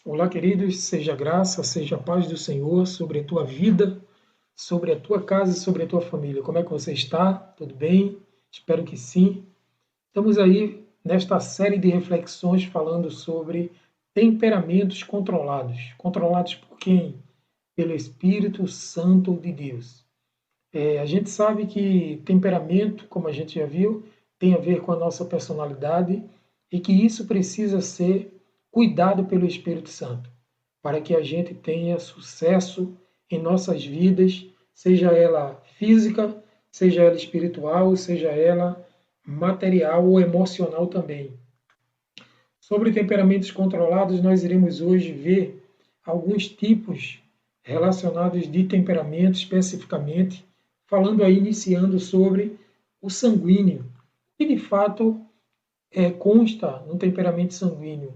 Olá, queridos, seja a graça, seja a paz do Senhor sobre a tua vida, sobre a tua casa e sobre a tua família. Como é que você está? Tudo bem? Espero que sim. Estamos aí nesta série de reflexões falando sobre temperamentos controlados. Controlados por quem? Pelo Espírito Santo de Deus. A gente sabe que temperamento, como a gente já viu, tem a ver com a nossa personalidade e que isso precisa ser cuidado pelo Espírito Santo, para que a gente tenha sucesso em nossas vidas, seja ela física, seja ela espiritual, seja ela material ou emocional também. Sobre temperamentos controlados, nós iremos hoje ver alguns tipos relacionados de temperamento especificamente, falando aí, iniciando sobre o sanguíneo, que de fato consta no temperamento sanguíneo.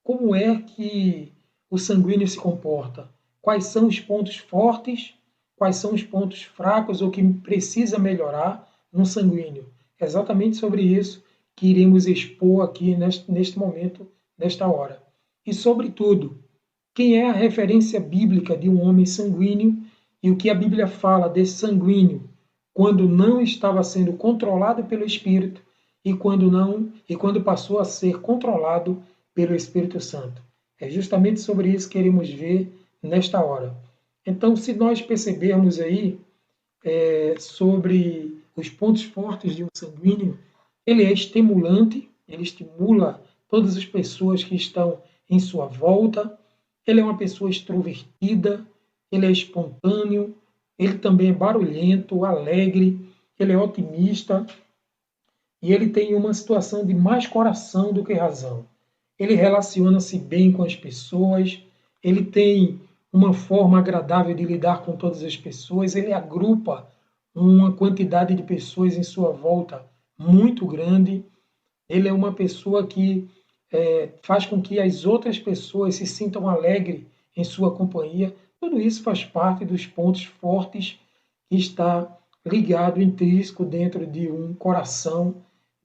Como é que o sanguíneo se comporta? Quais são os pontos fortes? Quais são os pontos fracos ou que precisa melhorar no sanguíneo? É exatamente sobre isso que iremos expor aqui neste momento, nesta hora. E, sobretudo, quem é a referência bíblica de um homem sanguíneo e o que a Bíblia fala desse sanguíneo quando não estava sendo controlado pelo Espírito e quando passou a ser controlado pelo Espírito Santo. É justamente sobre isso que queremos ver nesta hora. Então, se nós percebermos aí sobre os pontos fortes de um sanguíneo, ele é estimulante, ele estimula todas as pessoas que estão em sua volta, ele é uma pessoa extrovertida, ele é espontâneo, ele também é barulhento, alegre, ele é otimista e ele tem uma situação de mais coração do que razão. Ele relaciona-se bem com as pessoas, ele tem uma forma agradável de lidar com todas as pessoas, ele agrupa uma quantidade de pessoas em sua volta muito grande, ele é uma pessoa que faz com que as outras pessoas se sintam alegres em sua companhia. Tudo isso faz parte dos pontos fortes que está ligado, intrínseco dentro de um coração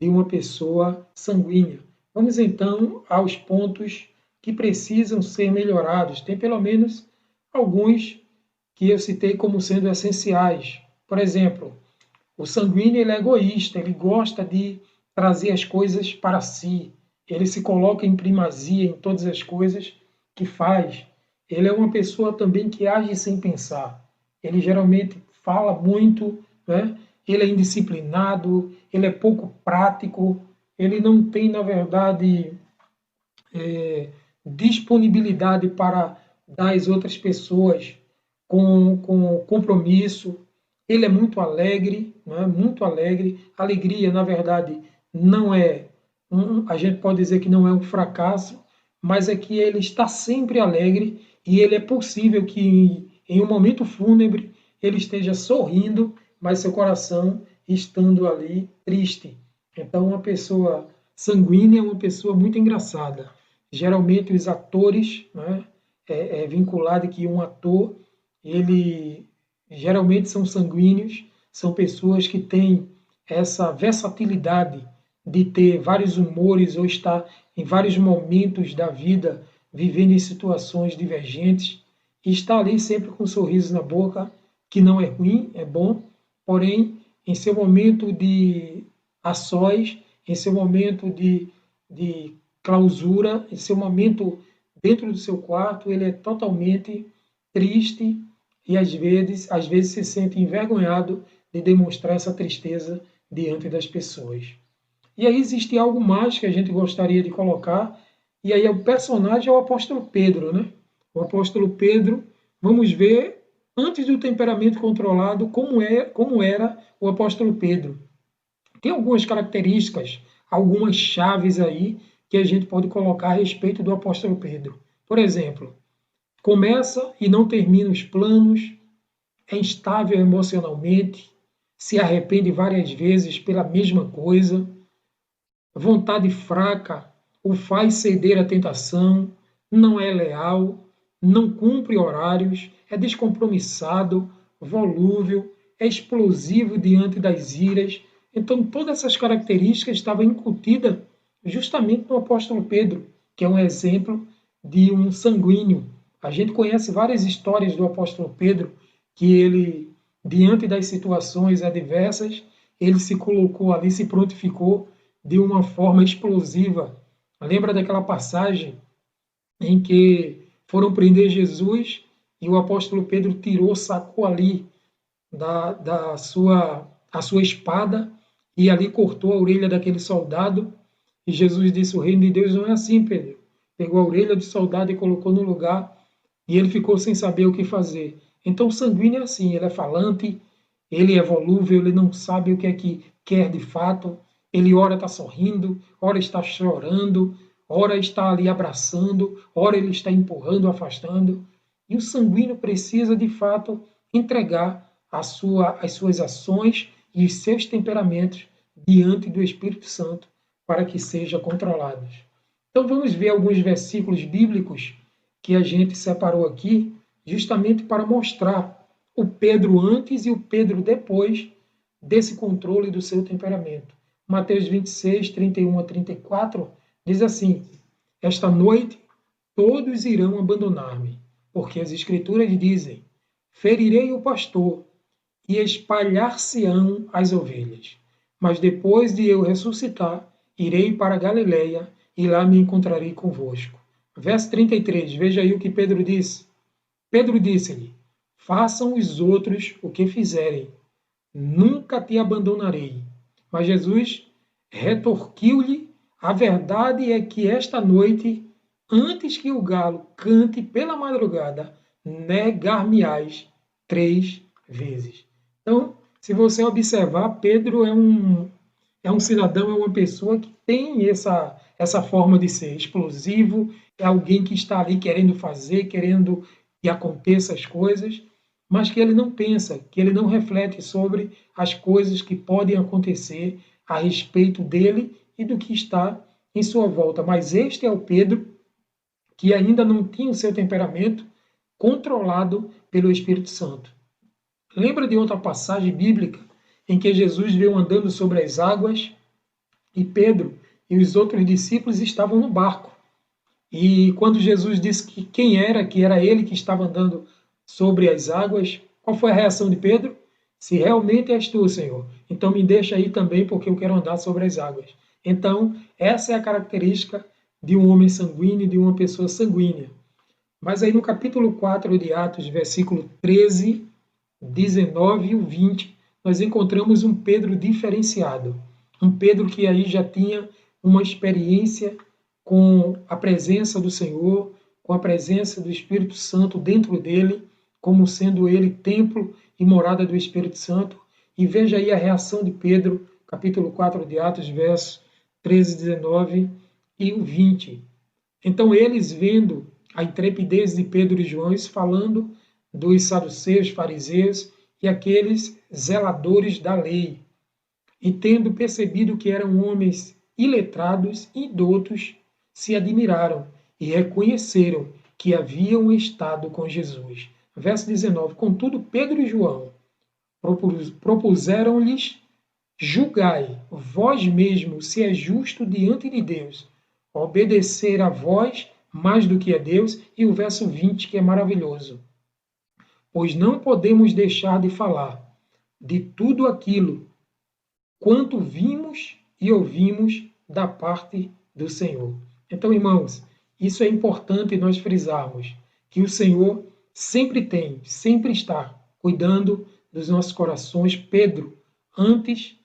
de uma pessoa sanguínea. Vamos então aos pontos que precisam ser melhorados. Tem pelo menos alguns que eu citei como sendo essenciais. Por exemplo, o sanguíneo ele é egoísta, ele gosta de trazer as coisas para si, ele se coloca em primazia em todas as coisas que faz. Ele é uma pessoa também que age sem pensar. Ele geralmente fala muito, né? Ele é indisciplinado, ele é pouco prático, ele não tem, na verdade, disponibilidade para dar às outras pessoas com compromisso. Ele é muito alegre, né? Muito alegre. Alegria, na verdade, não é a gente pode dizer que não é um fracasso, mas é que ele está sempre alegre e ele é possível que em um momento fúnebre ele esteja sorrindo, mas seu coração estando ali triste. Então, uma pessoa sanguínea é uma pessoa muito engraçada. Geralmente os atores, né, é vinculado que um ator, ele geralmente são sanguíneos, são pessoas que têm essa versatilidade de ter vários humores ou estar em vários momentos da vida vivendo em situações divergentes e estar ali sempre com um sorriso na boca, que não é ruim, é bom, porém, em seu momento de a sós, em seu momento de clausura, em seu momento dentro do seu quarto, ele é totalmente triste e às vezes se sente envergonhado de demonstrar essa tristeza diante das pessoas. E aí existe algo mais que a gente gostaria de colocar, e aí o personagem é o apóstolo Pedro, né? O apóstolo Pedro, vamos ver, antes do temperamento controlado, como era o apóstolo Pedro. Tem algumas características, algumas chaves aí que a gente pode colocar a respeito do apóstolo Pedro. Por exemplo, começa e não termina os planos, é instável emocionalmente, se arrepende várias vezes pela mesma coisa, vontade fraca o faz ceder à tentação, não é leal, não cumpre horários, é descompromissado, volúvel, é explosivo diante das iras. Então, todas essas características estavam incutidas justamente no apóstolo Pedro, que é um exemplo de um sanguíneo. A gente conhece várias histórias do apóstolo Pedro, que ele, diante das situações adversas, ele se colocou ali, se prontificou de uma forma explosiva. Lembra daquela passagem em que foram prender Jesus e o apóstolo Pedro sacou ali a sua espada e ali cortou a orelha daquele soldado. E Jesus disse: o reino de Deus não é assim, Pedro. Pegou a orelha do soldado e colocou no lugar, e ele ficou sem saber o que fazer. Então, o sanguíneo é assim: ele é falante, ele é volúvel, ele não sabe o que é que quer de fato. Ele ora está sorrindo, ora está chorando, ora está ali abraçando, ora ele está empurrando, afastando. E o sanguíneo precisa, de fato, entregar as suas ações e os seus temperamentos diante do Espírito Santo para que sejam controlados. Então vamos ver alguns versículos bíblicos que a gente separou aqui, justamente para mostrar o Pedro antes e o Pedro depois desse controle do seu temperamento. Mateus 26, 31 a 34, diz assim: esta noite todos irão abandonar-me, porque as Escrituras dizem: ferirei o pastor e espalhar-se-ão as ovelhas. Mas depois de eu ressuscitar, irei para Galiléia e lá me encontrarei convosco. Verso 33, veja aí o que Pedro disse. Pedro disse-lhe: façam os outros o que fizerem, nunca te abandonarei. Mas Jesus retorquiu-lhe: a verdade é que esta noite, antes que o galo cante pela madrugada, negar-me-ás 3 vezes. Então, se você observar, Pedro é um cidadão, é uma pessoa que tem essa forma de ser explosivo, é alguém que está ali querendo fazer, querendo que aconteça as coisas, mas que ele não pensa, que ele não reflete sobre as coisas que podem acontecer a respeito dele e do que está em sua volta. Mas este é o Pedro que ainda não tinha o seu temperamento controlado pelo Espírito Santo. Lembra de outra passagem bíblica em que Jesus veio andando sobre as águas e Pedro e os outros discípulos estavam no barco. E quando Jesus disse que quem era, que era ele que estava andando sobre as águas, qual foi a reação de Pedro? Se realmente és tu, Senhor, então me deixa aí também, porque eu quero andar sobre as águas. Então, essa é a característica de um homem sanguíneo, de uma pessoa sanguínea. Mas aí no capítulo 4 de Atos, versículo 13, 19 e 20, nós encontramos um Pedro diferenciado. Um Pedro que aí já tinha uma experiência com a presença do Senhor, com a presença do Espírito Santo dentro dele, como sendo ele templo e morada do Espírito Santo. E veja aí a reação de Pedro, capítulo 4 de Atos, versos 13, 19 e o 20. Então eles, vendo a intrepidez de Pedro e João, falando dos saduceus, fariseus e aqueles zeladores da lei, e tendo percebido que eram homens iletrados e doutos, se admiraram e reconheceram que haviam estado com Jesus. Verso 19. Contudo, Pedro e João propuseram-lhes: julgai vós mesmos se é justo diante de Deus obedecer a vós mais do que a Deus. E o verso 20, que é maravilhoso: pois não podemos deixar de falar de tudo aquilo quanto vimos e ouvimos da parte do Senhor. Então, irmãos, isso é importante nós frisarmos, que o Senhor sempre tem, sempre está cuidando dos nossos corações. Pedro, antes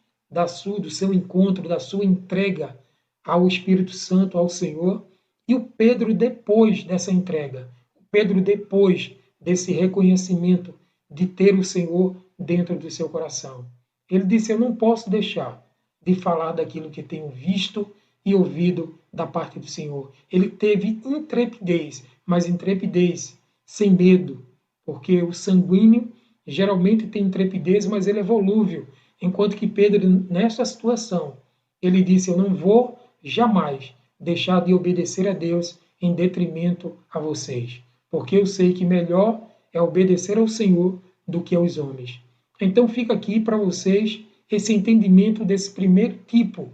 do seu encontro, da sua entrega ao Espírito Santo, ao Senhor, e o Pedro depois dessa entrega, o Pedro depois desse reconhecimento de ter o Senhor dentro do seu coração. Ele disse: eu não posso deixar de falar daquilo que tenho visto e ouvido da parte do Senhor. Ele teve intrepidez, mas intrepidez sem medo, porque o sanguíneo geralmente tem intrepidez, mas ele é volúvel, enquanto que Pedro, nesta situação, ele disse: eu não vou jamais deixar de obedecer a Deus em detrimento a vocês, porque eu sei que melhor é obedecer ao Senhor do que aos homens. Então fica aqui para vocês esse entendimento desse primeiro tipo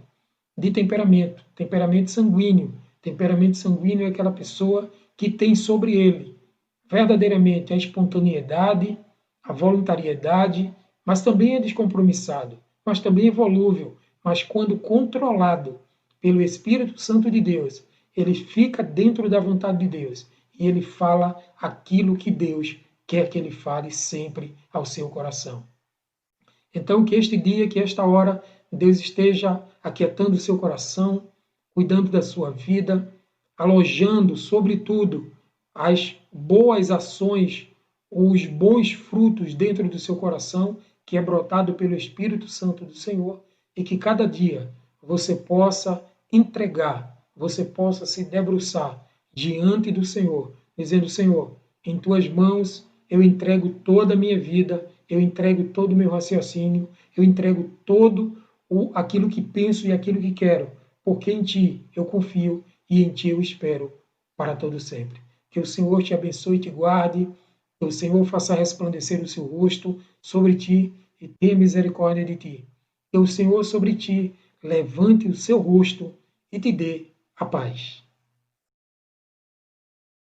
de temperamento, temperamento sanguíneo. Temperamento sanguíneo é aquela pessoa que tem sobre ele verdadeiramente a espontaneidade, a voluntariedade, mas também é descompromissado, mas também é volúvel, mas quando controlado pelo Espírito Santo de Deus, ele fica dentro da vontade de Deus e ele fala aquilo que Deus quer que ele fale sempre ao seu coração. Então, que este dia, que esta hora, Deus esteja aquietando o seu coração, cuidando da sua vida, alojando, sobretudo, as boas ações, os bons frutos dentro do seu coração, que é brotado pelo Espírito Santo do Senhor, e que cada dia você possa entregar, você possa se debruçar diante do Senhor, dizendo: Senhor, em tuas mãos eu entrego toda a minha vida, eu entrego todo o meu raciocínio, eu entrego todo aquilo que penso e aquilo que quero, porque em Ti eu confio e em Ti eu espero para todo sempre. Que o Senhor te abençoe e te guarde, que o Senhor faça resplandecer o seu rosto sobre ti e tenha misericórdia de ti. Que o Senhor sobre ti levante o seu rosto e te dê a paz.